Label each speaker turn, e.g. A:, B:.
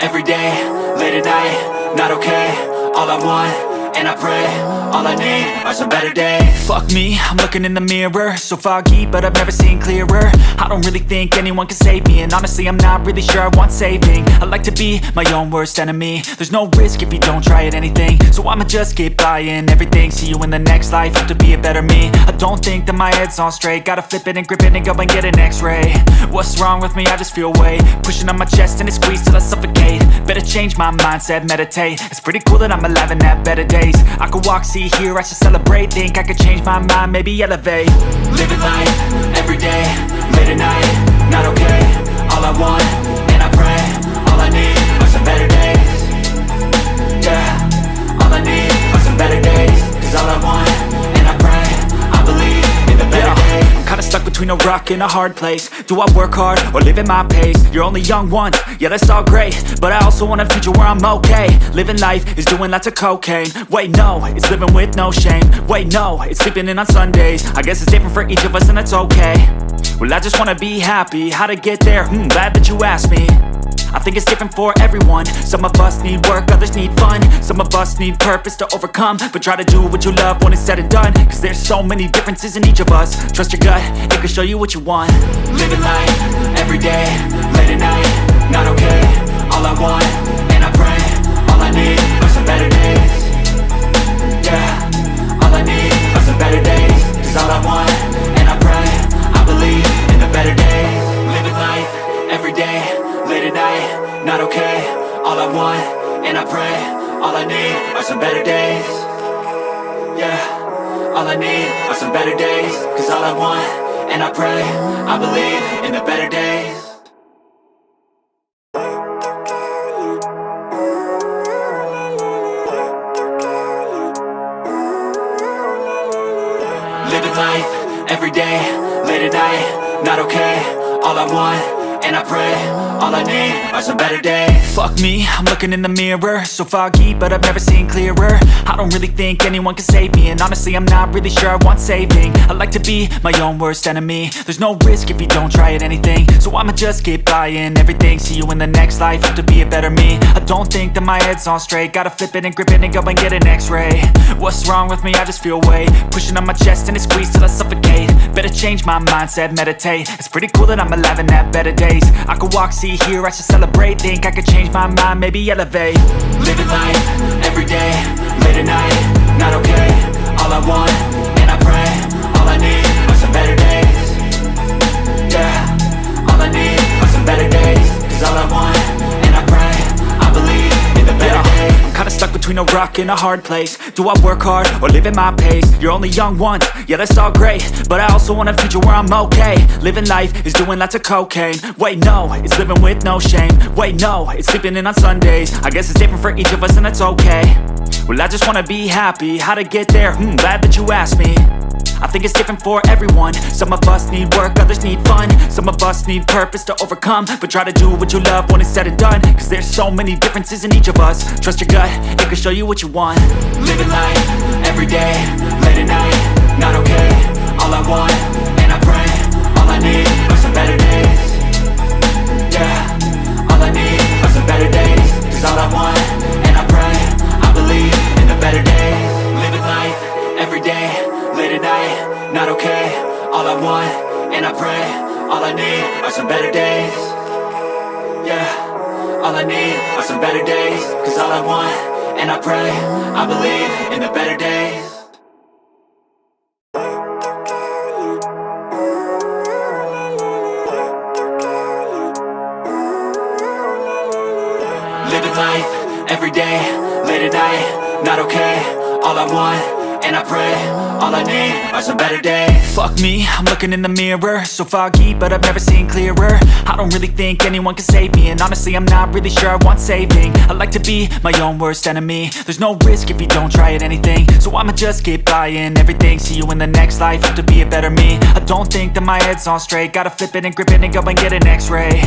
A: every day, late at night, not okay. All I want, and I pray, all I need are some better days. Fuck me, I'm looking in the mirror, so foggy, but I've never seen clearer. I don't really think anyone can save me, and honestly I'm not really sure I want saving. I like to be my own worst enemy. There's no risk if you don't try at anything, so I'ma just keep buying everything. See you in the next life, have to be a better me. I don't think that my head's on straight, gotta flip it and grip it and go and get an x-ray. What's wrong with me? I just feel weight pushing on my chest and it squeezes till I suffocate. Better change my mindset, meditate. It's pretty cool that I'm alive and have better days. I could walk, see, hear, I should celebrate. Think I could change my mind, maybe elevate. Living life, every day, late at night, not okay. All I want, and I pray, all I need are some better days. Yeah, all I need are some better days. Cause all I want, and I pray, I believe in the better days. I'm kinda stuck between a rock and a hard place. Do I work hard or live at my pace? You're only young once, yeah that's all great, but I also want a future where I'm okay. Living life is doing lots of cocaine. Wait no, it's living with no shame. Wait no, it's sleeping in on Sundays. I guess it's different for each of us and that's okay. Well I just wanna be happy, how to get there? Glad that you asked me. I think it's different for everyone. Some of us need work, others need fun. Some of us need purpose to overcome. But try to do what you love when it's said and done. Cause there's so many differences in each of us. Trust your gut, it can show you what you want. Living life, every day, late at night, not okay. All I want, and I pray, all I need are some better days. Yeah, all I need are some better days. Cause all I want, and I pray, I believe in the better days. Living life, every day, late at night, not okay. All I want, and I pray, all I need are some better days. Yeah, all I need are some better days. Cause all I want, and I pray, I believe in the better days. Living life, every day, late at night, not okay. All I want, and I pray, all I need are some better days. Fuck me, I'm looking in the mirror, so foggy, but I've never seen clearer. I don't really think anyone can save me, and honestly I'm not really sure I want saving. I like to be my own worst enemy. There's no risk if you don't try at anything, so I'ma just keep buying everything. See you in the next life, have to be a better me. I don't think that my head's on straight, gotta flip it and grip it and go and get an x-ray. What's wrong with me? I just feel weight pushing on my chest and it squeezes till I suffocate. Better change my mindset, meditate. It's pretty cool that I'm alive and have better days. I could walk, see, hear, I should celebrate. Think I could change my mind, maybe elevate. Living life, every day, late at night, not okay. All I want, and I pray, all I need are some better days. Yeah, all I need are some better days. Cause all I want, and I pray, I believe in the better days. I'm kinda stuck between a rock and a hard place. Do I work hard or live at my pace? You're only young once, yeah that's all great, but I also want a future where I'm okay. Living life is doing lots of cocaine. Wait no, it's living with no shame. Wait no, it's sleeping in on Sundays. I guess it's different for each of us and that's okay. Well I just wanna be happy, how to get there? Glad that you asked me. I think it's different for everyone. Some of us need work, others need fun. Some of us need purpose to overcome. But try to do what you love when it's said and done. Cause there's so many differences in each of us. Trust your gut, it can show you what you want. Living life, every day, late at night, not okay. All I want, and I pray, all I need are some better days. Yeah, all I need are some better days. Cause all I want, and I pray, I believe in the better days. Living life, every day, late at night, not okay. All I want, and I pray, all I need are some better days. Yeah, all I need are some better days. Cause all I want, and I pray, I believe in the better days. Living life, every day, late at night, not okay. All I want, and I pray, all I need are some better days. Fuck me, I'm looking in the mirror, so foggy, but I've never seen clearer. I don't really think anyone can save me, and honestly I'm not really sure I want saving. I like to be my own worst enemy. There's no risk if you don't try at anything, so I'ma just keep buying everything. See you in the next life, have to be a better me. I don't think that my head's on straight, gotta flip it and grip it and go and get an x-ray.